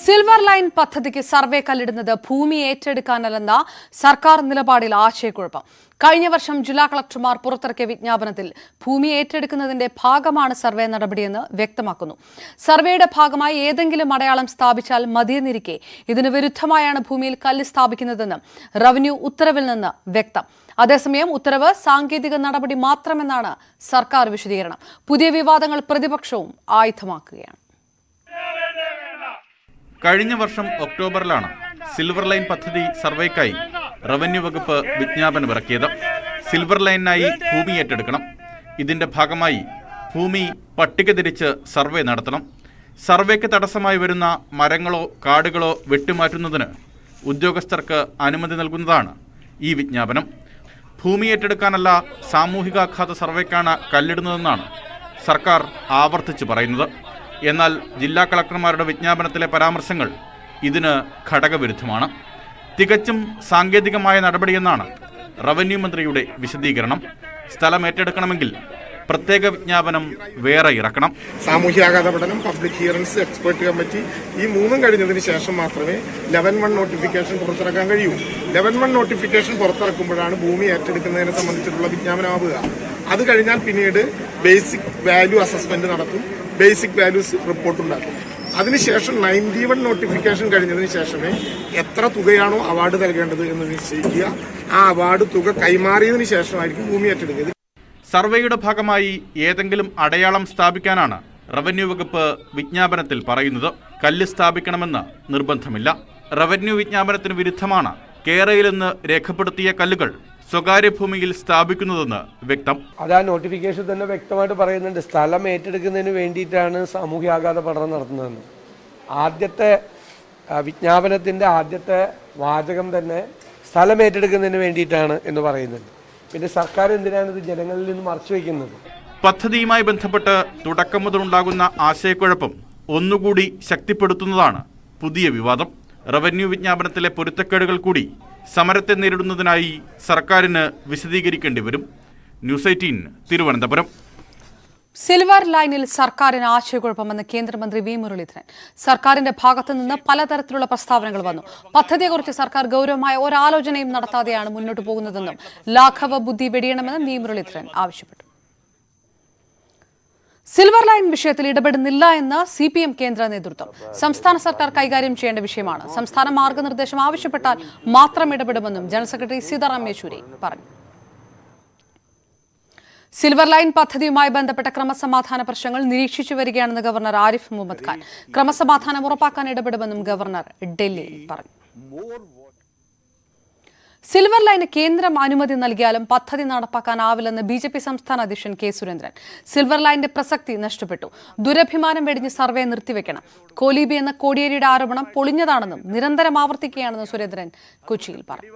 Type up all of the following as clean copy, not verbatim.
Silver line പദ്ധതിക്ക് survey കല്ലിടുന്നത് ഭൂമി ഏറ്റെടുക്കാനല്ലെന്ന സർക്കാർ നിലപാടിൽ ആശയക്കുഴപ്പം. കഴിഞ്ഞ വർഷം ജില്ലാ കളക്ടർമാർ പുറത്തിറക്കിയ വിജ്ഞാപനത്തിൽ ഭൂമി ഏറ്റെടുക്കുന്നതിന്റെ ഭാഗമാണ് സർവേ നടപടിയെന്ന് വ്യക്തമാക്കുന്നു. സർവേയുടെ ഭാഗമായി ഏതെങ്കിലും അടയാളം സ്ഥാപിച്ചാൽ മതിയെന്നിരിക്കെ ഇതിന് വിരുദ്ധമായാണ് ഭൂമിയിൽ കല്ല് സ്ഥാപിക്കുന്നതെന്ന് റവന്യൂ ഉത്തരവിൽ നിന്ന് വ്യക്തം. അതേസമയം ഉത്തരവ് സാങ്കേതിക നടപടി മാത്രമെന്നാണ് സർക്കാർ വിശദീകരണം. പുതിയ വിവാദങ്ങൾ പ്രതിപക്ഷവും ആയുധമാക്കുകയാണ്. കഴിഞ്ഞ വർഷം ഒക്ടോബറിലാണ് സിൽവർ ലൈൻ പദ്ധതി സർവേക്കായി റവന്യൂ വകുപ്പ് വിജ്ഞാപനമിറക്കിയത്. സിൽവർ ലൈനിനായി ഭൂമി ഏറ്റെടുക്കണം. ഇതിന്റെ ഭാഗമായി ഭൂമി പട്ടിക തിരിച്ച് സർവേ നടത്തണം. സർവേക്ക് തടസ്സമായി വരുന്ന മരങ്ങളോ കാടുകളോ വെട്ടിമാറ്റുന്നതിന് ഉദ്യോഗസ്ഥർക്ക് അനുമതി നൽകുന്നതാണ് ഈ വിജ്ഞാപനം. ഭൂമി ഏറ്റെടുക്കാനല്ല സാമൂഹികാഘാത സർവേക്കാണ് കല്ലിടുന്നതെന്നാണ് സർക്കാർ ആവർത്തിച്ച് പറയുന്നത്. എന്നാൽ ജില്ലാ കളക്ടർമാരുടെ വിജ്ഞാപനത്തിലെ പരാമർശങ്ങൾ ഇതിന് ഘടകവിരുദ്ധമാണ്. തികച്ചും സാങ്കേതികമായ നടപടിയെന്നാണ് റവന്യൂ മന്ത്രിയുടെ വിശദീകരണം. സ്ഥലം ഏറ്റെടുക്കണമെങ്കിൽ പ്രത്യേക വിജ്ഞാപനം വേറെ ഇറക്കണം. സാമൂഹ്യാഘാത പഠനം, പബ്ലിക് ഹിയറിംഗ്സ്, എക്സ്പെർട്ട് കമ്മിറ്റി ഈ മൂന്നും കഴിഞ്ഞതിന് ശേഷം മാത്രമേ 11-1 നോട്ടിഫിക്കേഷൻ പുറത്തിറക്കാൻ കഴിയൂ. 11-1 നോട്ടിഫിക്കേഷൻ പുറത്തിറക്കുമ്പോഴാണ് ഭൂമി ഏറ്റെടുക്കുന്നതിനെ സംബന്ധിച്ചിട്ടുള്ള വിജ്ഞാപനമാവുക. അത് കഴിഞ്ഞാൽ പിന്നീട് ബേസിക് വാല്യൂ അസസ്മെന്റ് നടത്തും, ബേസിക് വാല്യൂസ് റിപ്പോർട്ട് ഉണ്ടാക്കും. അതിനുശേഷം 91 നോട്ടിഫിക്കേഷൻ കഴിഞ്ഞതിന് ശേഷമേ എത്ര തുകയാണോ അവാർഡ് നൽകേണ്ടത് എന്ന് നിശ്ചയിക്കുക. ആ അവാർഡ് തുക കൈമാറിയതിനു ശേഷമായിരിക്കും ഭൂമി ഏറ്റെടുക്കുക. സർവേയുടെ ഭാഗമായി ഏതെങ്കിലും അടയാളം സ്ഥാപിക്കാനാണ് റവന്യൂ വകുപ്പ് വിജ്ഞാപനത്തിൽ പറയുന്നത്. കല്ല് സ്ഥാപിക്കണമെന്ന് നിർബന്ധമില്ല. റവന്യൂ വിജ്ഞാപനത്തിന് വിരുദ്ധമാണ് കേരളയിലെന്ന് രേഖപ്പെടുത്തിയ കല്ലുകൾ സ്വകാര്യ ഭൂമിയിൽ സ്ഥാപിക്കുന്നതെന്ന് വ്യക്തം. അത് ആ നോട്ടിഫിക്കേഷൻ തന്നെ വ്യക്തമായിട്ട് പറയുന്നുണ്ട്. സ്ഥലം ഏറ്റെടുക്കുന്നതിന് വേണ്ടിയിട്ടാണ് സാമൂഹ്യാഘാത പഠനം നടത്തുന്നതെന്ന്. ആദ്യത്തെ വിജ്ഞാപനത്തിന്റെ ആദ്യത്തെ വാചകം തന്നെ സ്ഥലം ഏറ്റെടുക്കുന്നതിന് വേണ്ടിയിട്ടാണ് എന്ന് പറയുന്നുണ്ട്. പിന്നെ സർക്കാർ എന്തിനാണ് ഇത് ജനങ്ങളിൽ നിന്ന് മറച്ചുവെക്കുന്നത്? പദ്ധതിയുമായി ബന്ധപ്പെട്ട് തുടക്കം മുതലുണ്ടാകുന്ന ആശയക്കുഴപ്പം ഒന്നുകൂടി ശക്തിപ്പെടുത്തുന്നതാണ് പുതിയ വിവാദം. റവന്യൂ വിജ്ഞാപനത്തിലെ പൊരുത്തക്കേടുകൾ കൂടി സമരത്തെ നേരിടുന്നതിനായി സർക്കാരിന് വിശദീകരിക്കേണ്ടി വരും. ന്യൂസ് 18 തിരുവനന്തപുരം. സിൽവർ ലൈനിൽ സർക്കാരിന് ആശയക്കുഴപ്പമെന്ന് കേന്ദ്രമന്ത്രി വി മുരളീധരൻ. സർക്കാരിന്റെ ഭാഗത്തുനിന്ന് പലതരത്തിലുള്ള പ്രസ്താവനകൾ വന്നു. പദ്ധതിയെക്കുറിച്ച് സർക്കാർ ഗൗരവമായ ഒരാലോചനയും നടത്താതെയാണ് മുന്നോട്ട് പോകുന്നതെന്നും ലാഘവ ബുദ്ധി വെടിയണമെന്നും വി മുരളീധരൻ ആവശ്യപ്പെട്ടു. സിൽവർ ലൈൻ വിഷയത്തിൽ ഇടപെടുന്നില്ല എന്ന് CPM കേന്ദ്ര നേതൃത്വം. സംസ്ഥാന സർക്കാർ കൈകാര്യം ചെയ്യേണ്ട വിഷയമാണ്. സംസ്ഥാന മാർഗനിർദ്ദേശം ആവശ്യപ്പെട്ടാൽ മാത്രം ഇടപെടുമെന്നും ജനറൽ സെക്രട്ടറി സീതാറാം യെച്ചൂരി പറഞ്ഞു. സിൽവർ ലൈൻ പദ്ധതിയുമായി ബന്ധപ്പെട്ട ക്രമസമാധാന പ്രശ്നങ്ങൾ നിരീക്ഷിച്ചു വരികയാണെന്ന് ഗവർണർ ആരിഫ് മുഹമ്മദ് ഖാൻ. ക്രമസമാധാനം ഉറപ്പാക്കാൻ ഇടപെടുമെന്നും ഗവർണർ ഡൽഹിയിൽ പറഞ്ഞു. സിൽവർ ലൈന് കേന്ദ്രം അനുമതി നൽകിയാലും പദ്ധതി നടപ്പാക്കാനാവില്ലെന്ന് BJP സംസ്ഥാന അധ്യക്ഷൻ കെ സുരേന്ദ്രൻ. സിൽവർ ലൈനിന്റെ പ്രസക്തി നഷ്ടപ്പെട്ടു. ദുരഭിമാനം വെടിഞ്ഞ് സർവേ നിർത്തിവെക്കണം. കോലീബി എന്ന കോടിയേരിയുടെ ആരോപണം പൊളിഞ്ഞതാണെന്നും നിരന്തരം ആവർത്തിക്കുകയാണെന്നും സുരേന്ദ്രൻ കൊച്ചിയിൽ പറഞ്ഞു.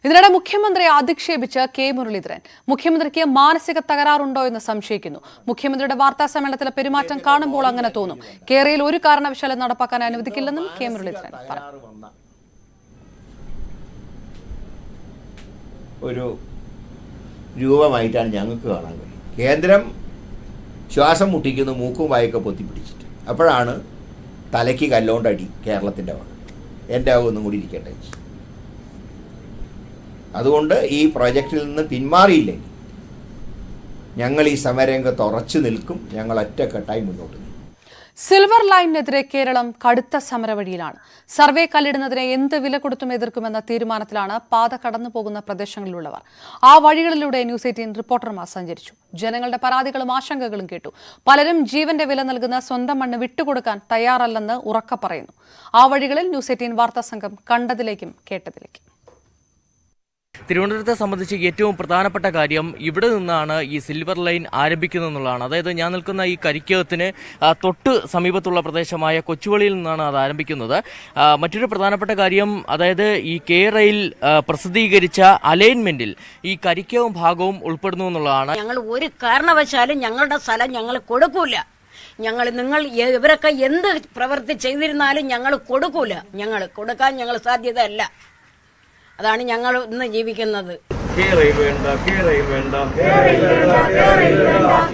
ഇതിനിടെ മുഖ്യമന്ത്രിയെ അധിക്ഷേപിച്ച് കെ മുരളീധരൻ. മുഖ്യമന്ത്രിക്ക് മാനസിക തകരാറുണ്ടോ എന്ന് സംശയിക്കുന്നു. മുഖ്യമന്ത്രിയുടെ വാർത്താ സമ്മേളനത്തിലെ പെരുമാറ്റം കാണുമ്പോൾ അങ്ങനെ തോന്നും. കേരളയിൽ ഒരു കാരണവശാലും നടപ്പാക്കാൻ അനുവദിക്കില്ലെന്നും കെ മുരളീധരൻ പറഞ്ഞു. ഒരു രൂപമായിട്ടാണ് ഞങ്ങൾക്ക് കാണാൻ കഴിയും. കേന്ദ്രം ശ്വാസം മുട്ടിക്കുന്നു, മൂക്കും വായൊക്കെ പൊത്തിപ്പിടിച്ചിട്ട്. അപ്പോഴാണ് തലയ്ക്ക് കല്ലോണ്ടടി കേരളത്തിൻ്റെ ഭാഗം. എൻ്റെ ഒന്നും കൂടി ഇരിക്കട്ടെ. അതുകൊണ്ട് ഈ പ്രോജക്റ്റിൽ നിന്ന് പിന്മാറിയില്ലെങ്കിൽ ഞങ്ങൾ ഈ സമരരംഗത്ത് ഉറച്ചു നിൽക്കും. ഞങ്ങൾ ഒറ്റക്കെട്ടായി മുന്നോട്ട് നീങ്ങും. സിൽവർ ലൈനിനെതിരെ കേരളം കടുത്ത സമരവഴിയിലാണ്. സർവേ കല്ലിടുന്നതിനെ എന്ത് വില കൊടുത്തും എതിർക്കുമെന്ന തീരുമാനത്തിലാണ് പാത കടന്നു പോകുന്ന പ്രദേശങ്ങളിലുള്ളവർ. ആ വഴികളിലൂടെ ന്യൂസ് 18 റിപ്പോർട്ടർമാർ സഞ്ചരിച്ചു. ജനങ്ങളുടെ പരാതികളും ആശങ്കകളും കേട്ടു. പലരും ജീവന്റെ വില നൽകുന്ന സ്വന്തം മണ്ണ് വിട്ടുകൊടുക്കാൻ തയ്യാറല്ലെന്ന് ഉറക്കെ പറയുന്നു. ആ വഴികളിൽ ന്യൂസ് 18 വാർത്താ സംഘം കണ്ടതിലേക്കും കേട്ടതിലേക്കും. തിരുവനന്തപുരത്തെ സംബന്ധിച്ച് ഏറ്റവും പ്രധാനപ്പെട്ട കാര്യം ഇവിടെ നിന്നാണ് ഈ സിൽവർ ലൈൻ ആരംഭിക്കുന്നതെന്നുള്ളതാണ്. അതായത് ഞാൻ നിൽക്കുന്ന ഈ കരിക്കകത്തിന് തൊട്ട് സമീപത്തുള്ള പ്രദേശമായ കൊച്ചുവളിയിൽ നിന്നാണ് അത് ആരംഭിക്കുന്നത്. മറ്റൊരു പ്രധാനപ്പെട്ട കാര്യം, അതായത് ഈ കെ-റെയിൽ പ്രസിദ്ധീകരിച്ച അലൈൻമെന്റിൽ ഈ കരിക്കവും ഭാഗവും ഉൾപ്പെടുന്നു എന്നുള്ളതാണ്. ഞങ്ങൾ ഒരു കാരണവശാലും ഞങ്ങളുടെ സ്ഥലം ഞങ്ങൾ കൊടുക്കൂല. നിങ്ങൾ ഇവരൊക്കെ എന്ത് പ്രവൃത്തി ചെയ്തിരുന്നാലും ഞങ്ങൾ കൊടുക്കൂല. ഞങ്ങൾ കൊടുക്കാൻ ഞങ്ങൾ സാധ്യത അല്ല. അതാണ് ഞങ്ങൾ ഇന്ന് ജീവിക്കുന്നത്. കേരയിൽ വേണ്ട, കേരയിൽ വേണ്ട,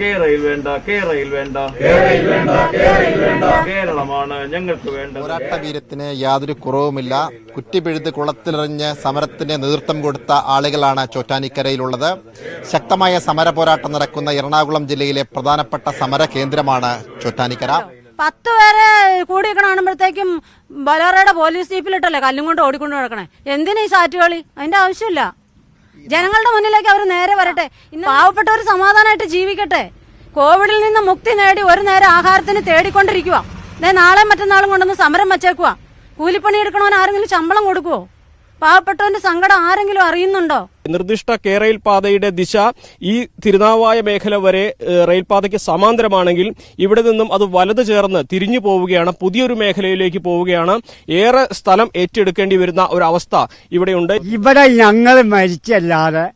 കേരയിൽ വേണ്ട, കേരയിൽ വേണ്ട, കേരളമാണ് സമരമാണ് ഞങ്ങൾക്ക് വേണ്ടത്. പോരാട്ടവീര്യത്തിന് യാതൊരു കുറവുമില്ല. കുറ്റിപിഴുത് കുളത്തിലെറിഞ്ഞ് സമരത്തിന് നേതൃത്വം കൊടുത്ത ആളുകളാണ് ചോറ്റാനിക്കരയിലുള്ളത്. ശക്തമായ സമര പോരാട്ടം നടക്കുന്ന എറണാകുളം ജില്ലയിലെ പ്രധാനപ്പെട്ട സമര കേന്ദ്രമാണ് ചോറ്റാനിക്കര. 10 പേരെ കൂടി കാണുമ്പോഴത്തേക്കും ബലോറയുടെ പോലീസ് ജീപ്പിലിട്ടല്ലേ കല്ലും കൊണ്ട് ഓടിക്കൊണ്ട് നടക്കണേ. എന്തിനാ ഈ സാറ്റുകളി? അതിന്റെ ആവശ്യമില്ല. ജനങ്ങളുടെ മുന്നിലേക്ക് അവർ നേരെ വരട്ടെ. പാവപ്പെട്ടവർ സമാധാനമായിട്ട് ജീവിക്കട്ടെ. കോവിഡിൽ നിന്ന് മുക്തി നേടി ഒരു നേരം ആഹാരത്തിന് തേടിക്കൊണ്ടിരിക്കുക. നാളെ മറ്റന്നാളും കൊണ്ടൊന്ന് സമരം വച്ചേക്കുക. കൂലിപ്പണി എടുക്കണവൻ ആരെങ്കിലും ശമ്പളം കൊടുക്കുവോ? പാവപ്പെട്ടവന്റെ സങ്കടം ആരെങ്കിലും അറിയുന്നുണ്ടോ? നിർദ്ദിഷ്ട റെയിൽ പാതയുടെ ദിശ ഈ തിരുനാവായ മേഖല വരെ റെയിൽപാതയ്ക്ക് സമാന്തരമാണെങ്കിൽ ഇവിടെ നിന്നും അത് വലത് ചേർന്ന് തിരിഞ്ഞു പോവുകയാണ്, പുതിയൊരു മേഖലയിലേക്ക് പോവുകയാണ്. ഏറെ സ്ഥലം ഏറ്റെടുക്കേണ്ടി വരുന്ന ഒരു അവസ്ഥ ഇവിടെയുണ്ട്. ഇവിടെ ഞങ്ങൾ മരിച്ചല്ലാതെ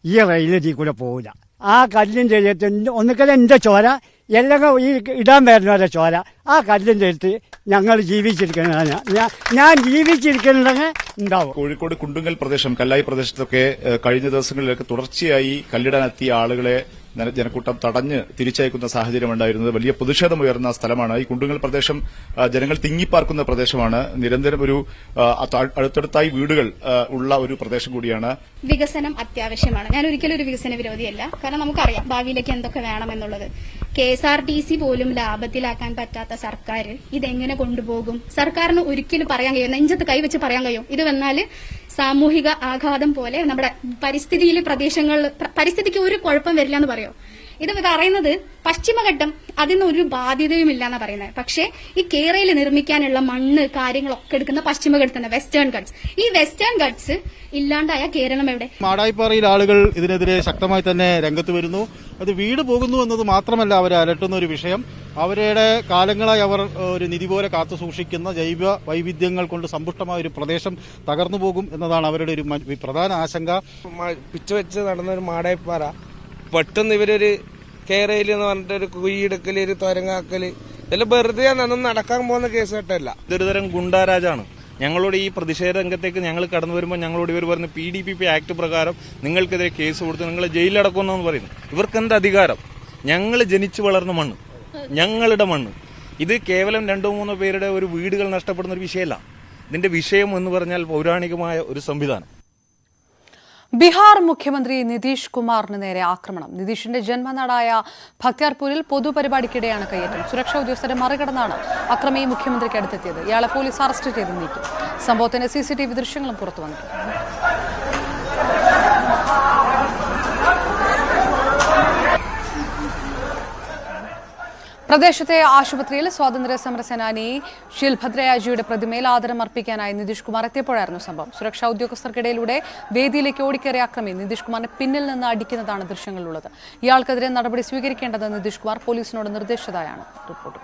ഈ റെയിലിൽ കൂടെ പോവില്ല. ആ കല്ലിൻ്റെ എഴുത്ത് ഒന്നുകിൽ എൻ്റെ ചോര എല്ലാം ഈ ഇടാൻ വരുന്നവരെ ചോര. ആ കല്ലിൻ്റെ എഴുത്ത് ഞങ്ങൾ ജീവിച്ചിരിക്കുന്നതാണ്. ഞാൻ ജീവിച്ചിരിക്കുന്നുണ്ടെങ്കിൽ ഉണ്ടാവും. കോഴിക്കോട് കുണ്ടുങ്ങൽ പ്രദേശം, കല്ലായി പ്രദേശത്തൊക്കെ കഴിഞ്ഞ ദിവസങ്ങളിലൊക്കെ തുടർച്ചയായി കല്ലിടാനെത്തിയ ആളുകളെ ജനക്കൂട്ടം തടഞ്ഞ് തിരിച്ചയക്കുന്ന സാഹചര്യമുണ്ടായിരുന്നത്. വലിയ പ്രതിഷേധമുയർന്ന സ്ഥലമാണ് ഈ കുണ്ടുങ്ങൽ പ്രദേശം. ജനങ്ങൾ തിങ്ങിപ്പാർക്കുന്ന പ്രദേശമാണ്. നിരന്തരം ഒരു അടുത്തടുത്തായി വീടുകൾ ഉള്ള ഒരു പ്രദേശം കൂടിയാണ്. വികസനം അത്യാവശ്യമാണ്. ഞാൻ ഒരിക്കലും ഒരു വികസന വിരോധിയല്ല. കാരണം നമുക്കറിയാം ഭാവിയിലേക്ക് എന്തൊക്കെ വേണമെന്നുള്ളത്. KSRTC പോലും ലാഭത്തിലാക്കാൻ പറ്റാത്ത സർക്കാർ ഇതെങ്ങനെ കൊണ്ടുപോകും? സർക്കാരിന് ഒരിക്കലും പറയാൻ കഴിയും, നെഞ്ചത്ത് കൈവച്ച് പറയാൻ കഴിയും, ഇത് വന്നാല് സാമൂഹിക ആഘാതം പോലെ നമ്മുടെ പരിസ്ഥിതിക്ക് ഒരു കുഴപ്പം വരില്ല എന്ന് പറയോ? ഇത് പറയുന്നത് പശ്ചിമഘട്ടം അതിനൊരു ബാധ്യതയുമില്ല എന്നാ പറയുന്നത്. പക്ഷേ ഈ കേരളയിൽ നിർമ്മിക്കാനുള്ള മണ്ണ് കാര്യങ്ങളൊക്കെ എടുക്കുന്ന പശ്ചിമഘട്ടത്തിന് വെസ്റ്റേൺ ഗട്ട്സ്. ഈ വെസ്റ്റേൺ ഗട്ട്സ് ഇല്ലാണ്ടായ കേരളം എവിടെ? മാടായിപ്പാറയിൽ ആളുകൾ ഇതിനെതിരെ ശക്തമായി തന്നെ രംഗത്ത് വരുന്നു. അത് വീട് പോകുന്നു എന്നത് മാത്രമല്ല അവരെ അലട്ടുന്ന ഒരു വിഷയം. അവരുടെ കാലങ്ങളായി അവർ ഒരു നിധി പോലെ കാത്തു സൂക്ഷിക്കുന്ന ജൈവ വൈവിധ്യങ്ങൾ കൊണ്ട് സമ്പുഷ്ടമായ ഒരു പ്രദേശം തകർന്നു പോകും എന്നതാണ് അവരുടെ ഒരു പ്രധാന ആശങ്ക. പിച്ച് വെച്ച് നടന്നൊരു മാടായിപ്പാറ പെട്ടെന്ന് ഇവരൊരു കേരയിൽ എന്ന് പറഞ്ഞിട്ട് ഒരു കുഴിയെടുക്കല്, ഒരു തുരങ്ങാക്കല്, ഇതെല്ലാം വെറുതെ നടക്കാൻ പോകുന്ന കേസ് കേട്ടല്ല. ഇതൊരു തരം ഗുണ്ടാരാജാണ്. ഞങ്ങളോട് ഈ പ്രതിഷേധ രംഗത്തേക്ക് ഞങ്ങൾ കടന്നു വരുമ്പോൾ ഞങ്ങളോട് ഇവർ പറഞ്ഞ് PDPP ആക്ട് പ്രകാരം നിങ്ങൾക്കെതിരെ കേസ് കൊടുത്ത് നിങ്ങളെ ജയിലിലടക്കുമെന്ന് പറയുന്നു. ഇവർക്ക് എന്ത് അധികാരം? ഞങ്ങൾ ജനിച്ചു വളർന്ന മണ്ണ്, ഞങ്ങളുടെ മണ്ണ്. ഇത് കേവലം 2-3 പേരുടെ ഒരു വീടുകൾ നഷ്ടപ്പെടുന്ന ഒരു വിഷയമല്ല. ഇതിന്റെ വിഷയം എന്ന് പറഞ്ഞാൽ പൗരാണികമായ ഒരു സംവിധാനം. ബീഹാർ മുഖ്യമന്ത്രി നിതീഷ് കുമാറിന് നേരെ ആക്രമണം. നിതീഷിന്റെ ജന്മനാടായ ഭക്തിയാർപൂരിൽ പൊതുപരിപാടിക്കിടെയാണ് കയ്യേറ്റം. സുരക്ഷാ ഉദ്യോഗസ്ഥരെ മറികടന്നാണ് അക്രമി മുഖ്യമന്ത്രിക്ക് അടുത്തെത്തിയത്. ഇയാളെ പോലീസ് അറസ്റ്റ് ചെയ്ത് നീക്കി. സംഭവത്തിന്റെ CCTV ദൃശ്യങ്ങളും പുറത്തു വന്നിട്ടുണ്ട്. പ്രദേശത്തെ ആശുപത്രിയിൽ സ്വാതന്ത്ര്യ സമര സേനാനി ശിൽഭദ്രയാജിയുടെ പ്രതിമയിൽ ആദരം അർപ്പിക്കാനായി നിതീഷ് കുമാർ എത്തിയപ്പോഴായിരുന്നു സംഭവം. സുരക്ഷാ ഉദ്യോഗസ്ഥർക്കിടയിലൂടെ വേദിയിലേക്ക് ഓടിക്കേറിയ അക്രമി നിതീഷ് കുമാറിനെ പിന്നിൽ നിന്ന് അടിക്കുന്നതാണ് ദൃശ്യങ്ങളിലുള്ളത്. ഇയാൾക്കെതിരെ നടപടി സ്വീകരിക്കേണ്ടത് നിതീഷ് കുമാർ പോലീസിനോട് നിർദ്ദേശിച്ചതായാണ് റിപ്പോർട്ട്.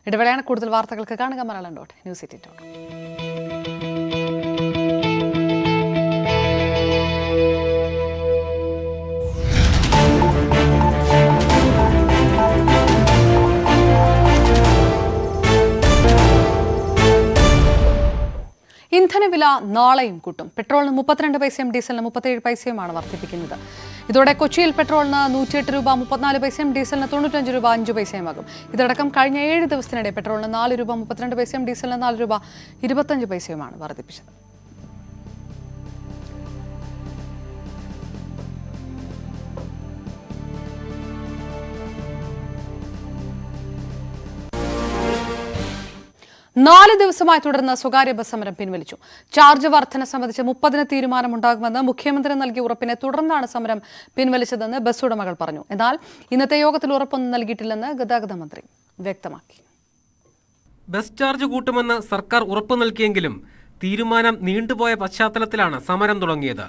ഇടവേളയാണ്. കൂടുതൽ വാർത്തകൾക്ക് കാണുക മലയാളം.news18. ഇന്ധനവില നാളെയും കൂട്ടും. പെട്രോളിന് 32 പൈസയും ഡീസലിന് 37 പൈസയുമാണ് വർദ്ധിപ്പിക്കുന്നത്. ഇതോടെ കൊച്ചിയിൽ പെട്രോളിന് 108 രൂപ 34 പൈസയും ഡീസലിന് 95 രൂപ 5 പൈസയുമാകും. ഇതടക്കം കഴിഞ്ഞ 7 ദിവസത്തിനിടെ പെട്രോളിന് 4 രൂപ 32 പൈസയും ഡീസലിന് 4 രൂപ 25 പൈസയുമാണ് വർദ്ധിപ്പിച്ചത്. നാല് ദിവസമായി തുടർന്ന് സ്വകാര്യ ബസ് സമരം പിൻവലിച്ചു. ചാർജ് വർധന സംബന്ധിച്ച് 30-ന് തീരുമാനമുണ്ടാകുമെന്ന് മുഖ്യമന്ത്രി നൽകിയ ഉറപ്പിനെ തുടർന്നാണ് സമരം പിൻവലിച്ചതെന്ന് ബസ് ഉടമകൾ പറഞ്ഞു. എന്നാൽ ഇന്നത്തെ യോഗത്തിൽ ഉറപ്പൊന്നും നൽകിയിട്ടില്ലെന്ന് ഗതാഗത മന്ത്രി വ്യക്തമാക്കി. ബസ് ചാർജ് കൂട്ടുമെന്ന് സർക്കാർ ഉറപ്പ് നൽകിയെങ്കിലും തീരുമാനം നീണ്ടുപോയ പശ്ചാത്തലത്തിലാണ് സമരം തുടങ്ങിയത്.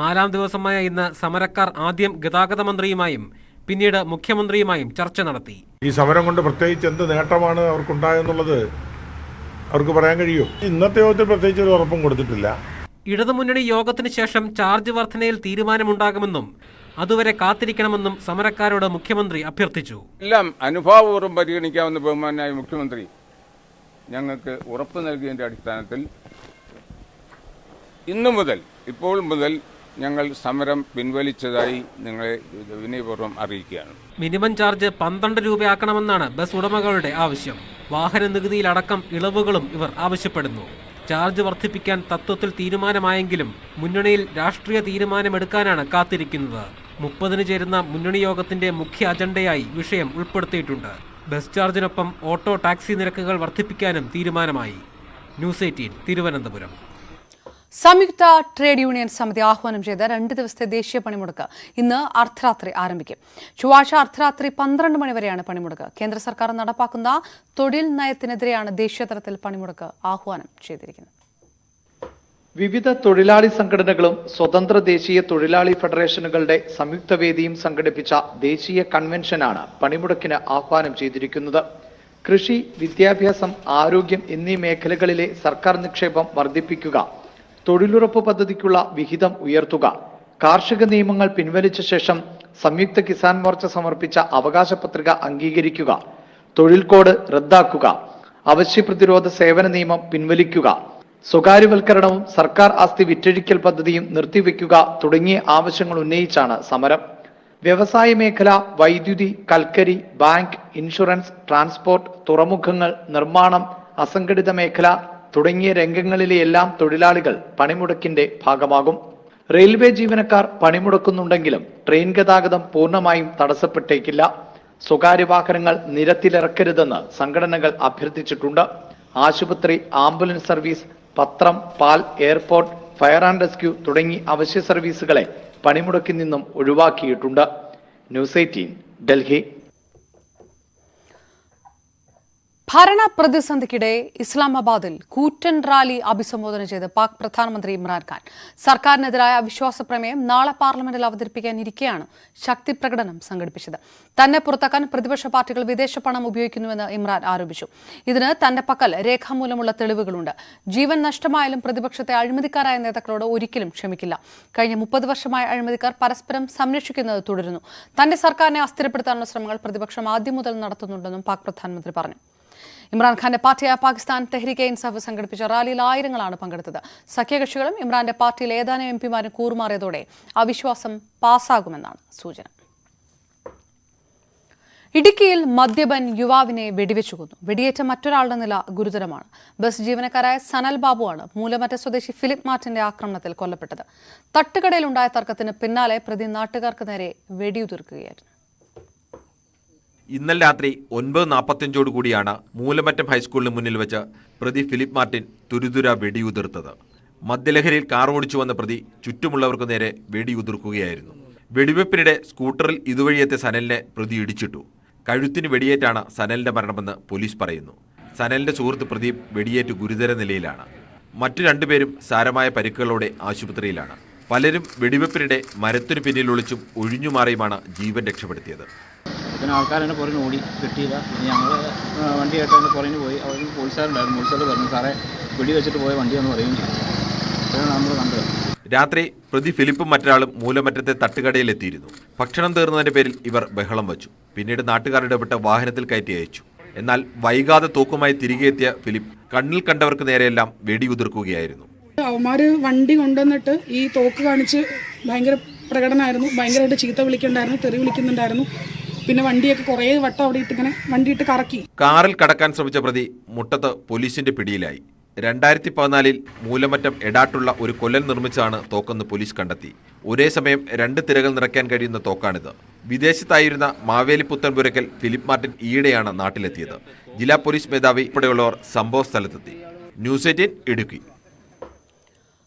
4ാം ദിവസമായ ഇന്ന് സമരക്കാർ ആദ്യം ഗതാഗത മന്ത്രിയുമായും പിന്നീട് മുഖ്യമന്ത്രിയുമായും ചർച്ച നടത്തി. ഈ സമരം കൊണ്ട് പ്രത്യേകിച്ച് എന്ത് നേട്ടമാണ് അവർക്കുണ്ടായെന്നുള്ളത് അവർക്ക് പറയാൻ കഴിയുമോ? ഇന്നത്തെ യോഗത്തിൽ പ്രത്യേകിച്ച് ഒരു ഉറപ്പും കൊടുത്തിട്ടില്ല. ഇടതുമുന്നണി യോഗത്തിന് ശേഷം ചാർജ് വർധനയിൽ തീരുമാനമുണ്ടാകുമെന്നും അതുവരെ കാത്തിരിക്കണമെന്നും സമരക്കാരോട് മുഖ്യമന്ത്രി അഭ്യർത്ഥിച്ചു. എല്ലാം അനുഭാവപൂർവ്വം പരിഗണിക്കാവുന്ന ബഹുമാനായ മുഖ്യമന്ത്രി ഞങ്ങൾക്ക് ഉറപ്പ് നൽകിയതിന്റെ അടിസ്ഥാനത്തിൽ ഇപ്പോൾ മുതൽ ഞങ്ങൾ സമരം പിൻവലിച്ചതായി നിങ്ങളെ വിനയപൂർവ്വം അറിയിക്കുകയാണ്. മിനിമം ചാർജ് 12 രൂപയാക്കണമെന്നാണ് ബസ് ഉടമകളുടെ ആവശ്യം. വാഹന നികുതിയിലടക്കം ഇളവുകളും ഇവർ ആവശ്യപ്പെടുന്നു. ചാർജ് വർദ്ധിപ്പിക്കാൻ തത്വത്തിൽ തീരുമാനമായെങ്കിലും മുന്നണിയിൽ രാഷ്ട്രീയ തീരുമാനമെടുക്കാനാണ് കാത്തിരിക്കുന്നത്. 30-ന് ചേരുന്ന മുന്നണി യോഗത്തിന്റെ മുഖ്യ അജണ്ടയായി വിഷയം ഉൾപ്പെടുത്തിയിട്ടുണ്ട്. ബസ് ചാർജിനൊപ്പം ഓട്ടോ ടാക്സി നിരക്കുകൾ വർദ്ധിപ്പിക്കാനും തീരുമാനമായി. ന്യൂസ് 18 തിരുവനന്തപുരം. സംയുക്ത ട്രേഡ് യൂണിയൻ സമിതി ആഹ്വാനം ചെയ്ത 2 ദിവസത്തെ ദേശീയ പണിമുടക്ക് ഇന്ന് അർദ്ധരാത്രി ആരംഭിക്കും. ചൊവ്വാഴ്ച അർദ്ധരാത്രി 12 മണിവരെയാണ് പണിമുടക്ക്. കേന്ദ്ര സർക്കാർ നടപ്പാക്കുന്ന തൊഴിൽ നയത്തിനെതിരെയാണ് ദേശീയതലത്തിൽ പണിമുടക്ക് ആഹ്വാനം ചെയ്തിരിക്കുന്നത്. വിവിധ തൊഴിലാളി സംഘടനകളും സ്വതന്ത്ര ദേശീയ തൊഴിലാളി ഫെഡറേഷനുകളുടെ സംയുക്ത വേദിയും സംഘടിപ്പിച്ച ദേശീയ കൺവെൻഷനാണ് പണിമുടക്കിന് ആഹ്വാനം ചെയ്തിരിക്കുന്നത്. കൃഷി, വിദ്യാഭ്യാസം, ആരോഗ്യം എന്നീ മേഖലകളിലെ സർക്കാർ നിക്ഷേപം വർദ്ധിപ്പിക്കുക, തൊഴിലുറപ്പ് പദ്ധതിക്കുള്ള വിഹിതം ഉയർത്തുക, കാർഷിക നിയമങ്ങൾ പിൻവലിച്ച ശേഷം സംയുക്ത കിസാൻ മോർച്ച സമർപ്പിച്ച അവകാശ പത്രിക അംഗീകരിക്കുക, തൊഴിൽ കോഡ് റദ്ദാക്കുക, അവശ്യ പ്രതിരോധ സേവന നിയമം പിൻവലിക്കുക, സ്വകാര്യവൽക്കരണവും സർക്കാർ ആസ്തി വിറ്റഴിക്കൽ പദ്ധതിയും നിർത്തിവെക്കുക തുടങ്ങിയ ആവശ്യങ്ങൾ ഉന്നയിച്ചാണ് സമരം. വ്യവസായ മേഖല, വൈദ്യുതി, കൽക്കരി, ബാങ്ക്, ഇൻഷുറൻസ്, ട്രാൻസ്പോർട്ട്, തുറമുഖങ്ങൾ, നിർമ്മാണം, അസംഘടിത മേഖല തുടങ്ങിയ രംഗങ്ങളിലെയെല്ലാം തൊഴിലാളികൾ പണിമുടക്കിന്റെ ഭാഗമാകും. റെയിൽവേ ജീവനക്കാർ പണിമുടക്കുന്നുണ്ടെങ്കിലും ട്രെയിൻ ഗതാഗതം പൂർണ്ണമായും തടസ്സപ്പെട്ടേക്കില്ല. സ്വകാര്യ വാഹനങ്ങൾ നിരത്തിലിറക്കരുതെന്ന് സംഘടനകൾ അഭ്യർത്ഥിച്ചിട്ടുണ്ട്. ആശുപത്രി, ആംബുലൻസ് സർവീസ്, പത്രം, പാൽ, എയർപോർട്ട്, ഫയർ ആൻഡ് റെസ്ക്യൂ തുടങ്ങി അവശ്യ സർവീസുകളെ പണിമുടക്കിൽ നിന്നും ഒഴിവാക്കിയിട്ടുണ്ട്. ന്യൂസ് 18 ഡൽഹി. ഭരണ പ്രതിസന്ധിക്കിടെ ഇസ്ലാമാബാദിൽ കൂറ്റൻ റാലി അഭിസംബോധന ചെയ്ത് പാക് പ്രധാനമന്ത്രി ഇമ്രാൻഖാൻ. സർക്കാരിനെതിരായ അവിശ്വാസ പ്രമേയം നാളെ പാർലമെന്റിൽ അവതരിപ്പിക്കാനിരിക്കെയാണ് ശക്തി പ്രകടനം സംഘടിപ്പിച്ചത്. തന്നെ പുറത്താക്കാൻ പ്രതിപക്ഷ പാർട്ടികൾ വിദേശ പണം ഉപയോഗിക്കുന്നുവെന്ന് ഇമ്രാൻ ആരോപിച്ചു. ഇതിന് തന്റെ പക്കൽ രേഖാമൂലമുള്ള തെളിവുകളുണ്ട്. ജീവൻ നഷ്ടമായാലും പ്രതിപക്ഷത്തെ അഴിമതിക്കാരായ നേതാക്കളോട് ഒരിക്കലും ക്ഷമിക്കില്ല. കഴിഞ്ഞ 30 വർഷമായ അഴിമതിക്കാർ പരസ്പരം സംരക്ഷിക്കുന്നത് തുടരുന്നു. തന്റെ സർക്കാരിനെ അസ്ഥിരപ്പെടുത്താനുള്ള ശ്രമങ്ങൾ പ്രതിപക്ഷം ആദ്യം മുതൽ നടത്തുന്നുണ്ടെന്നും പാക് പ്രധാനമന്ത്രി പറഞ്ഞു. ഇമ്രാൻഖാന്റെ പാർട്ടിയായ പാകിസ്ഥാൻ തെഹ്രീകെ ഇൻസാഫ് സംഘടിപ്പിച്ച റാലിയിൽ ആയിരങ്ങളാണ് പങ്കെടുത്തത്. സഖ്യകക്ഷികളും ഇമ്രാന്റെ പാർട്ടിയിൽ ഏതാനും എംപിമാരും കൂറുമാറിയതോടെ അവിശ്വാസം പാസ്സാകുമെന്നാണ് സൂചന. ഇടുക്കിയിൽ മദ്യപൻ യുവാവിനെ വെടിവെച്ചു കൊന്നു. വെടിയേറ്റ മറ്റൊരാളുടെ നില ഗുരുതരമാണ്. ബസ് ജീവനക്കാരായ സനൽ ബാബുവാണ് മൂലമറ്റ സ്വദേശി ഫിലിപ്പ് മാർട്ടിന്റെ ആക്രമണത്തിൽ കൊല്ലപ്പെട്ടത്. തട്ടുകടയിലുണ്ടായ തർക്കത്തിന് പിന്നാലെ പ്രതി നാട്ടുകാർക്ക് നേരെ വെടിയുതിർക്കുകയായിരുന്നു. ഇന്നലെ രാത്രി 9:45 കൂടിയാണ് മൂലമറ്റം ഹൈസ്കൂളിന് മുന്നിൽ വെച്ച് പ്രതി ഫിലിപ്പ് മാർട്ടിൻ തുരുതുര വെടിയുതിർത്തത്. മദ്യലഹരിയിൽ കാർ ഓടിച്ചു വന്ന പ്രതി ചുറ്റുമുള്ളവർക്ക് നേരെ വെടിയുതിർക്കുകയായിരുന്നു. വെടിവെപ്പിനിടെ സ്കൂട്ടറിൽ ഇതുവഴി എത്തിയ സനലിനെ പ്രതി ഇടിച്ചിട്ടു. കഴുത്തിന് വെടിയേറ്റാണ് സനലിന്റെ മരണമെന്ന് പോലീസ് പറയുന്നു. സനലിന്റെ സുഹൃത്ത് പ്രദീപ് വെടിയേറ്റ് ഗുരുതര നിലയിലാണ്. മറ്റു 2 പേരും സാരമായ പരിക്കുകളോടെ ആശുപത്രിയിലാണ്. പലരും വെടിവെപ്പിനിടെ മരത്തിനു പിന്നിൽ ഒളിച്ചും ഒഴിഞ്ഞുമാറിയുമാണ് ജീവൻ രക്ഷപ്പെടുത്തിയത്. പിന്നെ ആൾക്കാരെന്നെ പുറകിന് ഓടി കിട്ടിയില്ല. പിന്നെ ഞങ്ങൾ വണ്ടിയായിട്ട് അതിൻ്റെ പുറകിന് പോയി. അവിടെ പോലീസുകാരുണ്ടായിരുന്നു. പോലീസുകാർ പറഞ്ഞു സാറേ വെടി വെച്ചിട്ട് പോയ വണ്ടിയാണെന്ന് പറയുകയും ചെയ്തു. അതാണ് നമ്മൾ കണ്ടത്. രാത്രി പ്രതി ഫിലിപ്പും മറ്റൊരാളും മൂലമറ്റത്തെ തട്ടുകടയിലെത്തിയിരുന്നു. ഭക്ഷണം തീർന്നതിന്റെ പേരിൽ ഇവർ ബഹളം വച്ചു. പിന്നീട് നാട്ടുകാർ ഇടപെട്ട് വാഹനത്തിൽ കയറ്റി അയച്ചു. എന്നാൽ വൈകാതെ തോക്കുമായി തിരികെ എത്തിയ ഫിലിപ്പ് കണ്ണിൽ കണ്ടവർക്ക് നേരെയെല്ലാം വെടിയുതിർക്കുകയായിരുന്നു. അവന്മാര് വണ്ടി കൊണ്ടുവന്നിട്ട് ഈ തോക്ക് കാണിച്ച് ഭയങ്കര പ്രകടനമായിരുന്നു. ഭയങ്കരമായിട്ട് ചീത്ത വിളിക്കുന്നുണ്ടായിരുന്നു, തെറി വിളിക്കുന്നുണ്ടായിരുന്നു. പിന്നെ വണ്ടിയൊക്കെ കുറേ വട്ടം അവിടെ ഇട്ട് ഇങ്ങനെ വണ്ടിയിട്ട് കറക്കി. കാറിൽ കടക്കാൻ ശ്രമിച്ച പ്രതി മുട്ടത്ത് പോലീസിന്റെ പിടിയിലായി. 2014 മൂലമറ്റം എടാട്ടുള്ള ഒരു കൊല്ലൻ നിർമ്മിച്ചാണ് തോക്കെന്ന് പോലീസ് കണ്ടെത്തി. ഒരേ സമയം 2 തിരകൾ നിറയ്ക്കാൻ കഴിയുന്ന തോക്കാണിത്. വിദേശത്തായിരുന്ന മാവേലി പുത്തൻപുരക്കൽ ഫിലിപ്പ് മാർട്ടിൻ ഈയിടെയാണ് നാട്ടിലെത്തിയത്. ജില്ലാ പോലീസ് മേധാവി ഉൾപ്പെടെയുള്ളവർ സംഭവ സ്ഥലത്തെത്തി. ന്യൂസ് 18 ഇടുക്കി.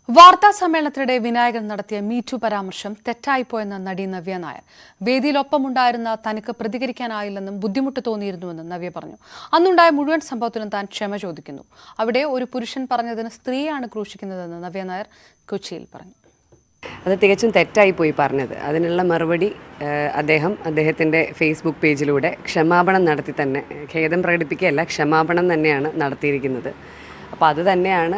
വാർത്താ സമ്മേളനത്തിനിടെ വിനായകൻ നടത്തിയ മീറ്റു പരാമർശം തെറ്റായിപ്പോയെന്ന് നടി നവ്യ നായർ. വേദിയിലൊപ്പമുണ്ടായിരുന്ന തനിക്ക് പ്രതികരിക്കാനായില്ലെന്നും ബുദ്ധിമുട്ട് തോന്നിയിരുന്നുവെന്നും നവ്യ പറഞ്ഞു. അന്നുണ്ടായ മുഴുവൻ സംഭവത്തിനും താൻ ക്ഷമ ചോദിക്കുന്നു. അവിടെ ഒരു പുരുഷൻ പറഞ്ഞതിന് സ്ത്രീയാണ് ക്രൂശിക്കുന്നതെന്ന് നവ്യ നായർ കൊച്ചിയിൽ പറഞ്ഞു. അത് തികച്ചും തെറ്റായിപ്പോയി പറഞ്ഞത്. അതിനുള്ള മറുപടി അദ്ദേഹത്തിൻ്റെ ഫേസ്ബുക്ക് പേജിലൂടെ ക്ഷമാപണം നടത്തി തന്നെ, ഖേദം പ്രകടിപ്പിക്കുകയല്ല, ക്ഷമാപണം തന്നെയാണ് നടത്തിയിരിക്കുന്നത്. അപ്പോൾ അത് തന്നെയാണ്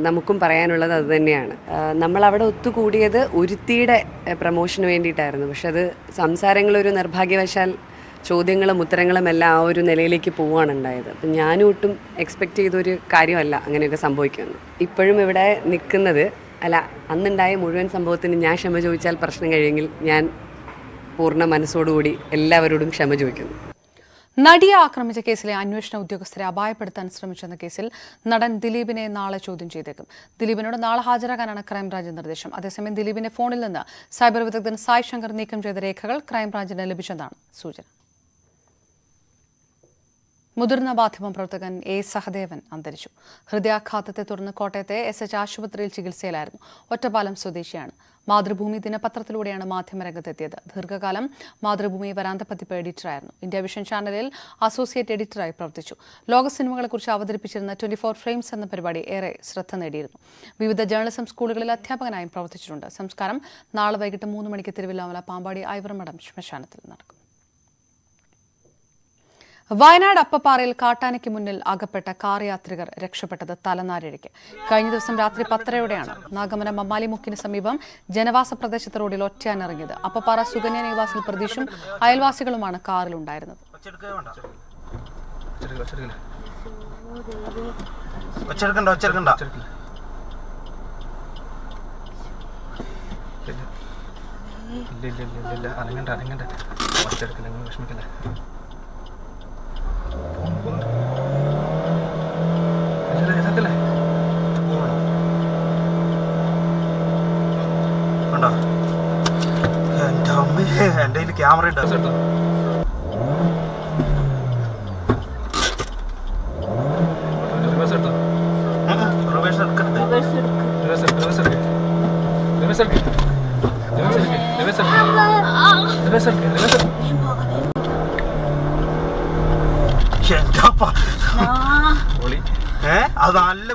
നമുക്കും പറയാനുള്ളത്. അത് തന്നെയാണ് നമ്മളവിടെ ഒത്തുകൂടിയത് ഒരുത്തിയുടെ പ്രമോഷന് വേണ്ടിയിട്ടായിരുന്നു. പക്ഷെ അത് സംസാരങ്ങളൊരു നിർഭാഗ്യവശാൽ ചോദ്യങ്ങളും ഉത്തരങ്ങളും എല്ലാം ആ ഒരു നിലയിലേക്ക് പോവുകയാണ് ഉണ്ടായത്. അപ്പം ഞാനും ഒട്ടും എക്സ്പെക്റ്റ് ചെയ്തൊരു കാര്യമല്ല അങ്ങനെയൊക്കെ സംഭവിക്കുമെന്ന്. ഇപ്പോഴും ഇവിടെ നിൽക്കുന്നത് അല്ല അന്നുണ്ടായ മുഴുവൻ സംഭവത്തിന് ഞാൻ ക്ഷമ ചോദിച്ചാൽ പ്രശ്നം കഴിയുമെങ്കിൽ ഞാൻ പൂർണ്ണ മനസ്സോടുകൂടി എല്ലാവരോടും ക്ഷമ ചോദിക്കുന്നു. നടിയെ ആക്രമിച്ച കേസിലെ അന്വേഷണ ഉദ്യോഗസ്ഥരെ അപായപ്പെടുത്താൻ ശ്രമിച്ചെന്ന കേസിൽ നടൻ ദിലീപിനെ നാളെ ചോദ്യം ചെയ്തേക്കും. ദിലീപിനോട് നാളെ ഹാജരാകാനാണ് ക്രൈംബ്രാഞ്ച് നിർദ്ദേശം. അതേസമയം ദിലീപിന്റെ ഫോണിൽ നിന്ന് സൈബർ വിദഗ്ധൻ സായ് ശങ്കർ നീക്കം ചെയ്ത രേഖകൾ ക്രൈംബ്രാഞ്ചിന് ലഭിച്ചെന്നാണ് സൂചന. മുതിർന്ന മാധ്യമപ്രവർത്തകൻ എ സഹദേവൻ അന്തരിച്ചു. ഹൃദയാഘാതത്തെ തുടർന്ന് കോട്ടയത്തെ SH ആശുപത്രിയിൽ ചികിത്സയിലായിരുന്നു. ഒറ്റപ്പാലം സ്വദേശിയാണ്. മാതൃഭൂമി ദിനപത്രത്തിലൂടെയാണ് മാധ്യമരംഗത്തെത്തിയത്. ദീർഘകാലം മാതൃഭൂമി വരാന്ത പതിപ്പ് എഡിറ്ററായിരുന്നു. ഇന്ത്യ വിഷൻ ചാനലിൽ അസോസിയേറ്റ് എഡിറ്ററായി പ്രവർത്തിച്ചു. ലോക സിനിമകളെക്കുറിച്ച് അവതരിപ്പിച്ചിരുന്ന 24 ഫ്രെയിംസ് എന്ന പരിപാടി ഏറെ ശ്രദ്ധ നേടിയിരുന്നു. വിവിധ ജേർണലിസം സ്കൂളുകളിൽ അധ്യാപകനായും പ്രവർത്തിച്ചിട്ടുണ്ട്. സംസ്കാരം നാളെ വൈകിട്ട് 3 മണിക്ക് തിരുവല്ലാമല പാമ്പാടി ഐവറമഠം ശ്മശാനത്തിൽ നടക്കും. വയനാട് അപ്പപ്പാറയിൽ കാട്ടാനയ്ക്ക് മുന്നിൽ അകപ്പെട്ട കാർ യാത്രികർ രക്ഷപ്പെട്ടത് തലനാരിഴയ്ക്ക്. കഴിഞ്ഞ ദിവസം രാത്രി 10:30യോടെയാണ് നാഗമന മമ്മാലിമുക്കിന് സമീപം ജനവാസ പ്രദേശത്ത് റോഡിൽ ഒറ്റയാനിറങ്ങിയത്. അപ്പപ്പാറ സുകന്യ നിവാസിൽ പ്രതീഷും അയൽവാസികളുമാണ് കാറിലുണ്ടായിരുന്നത്. എന്റെ കയ്യിൽ ക്യാമറ ഉണ്ട്. അത് നല്ല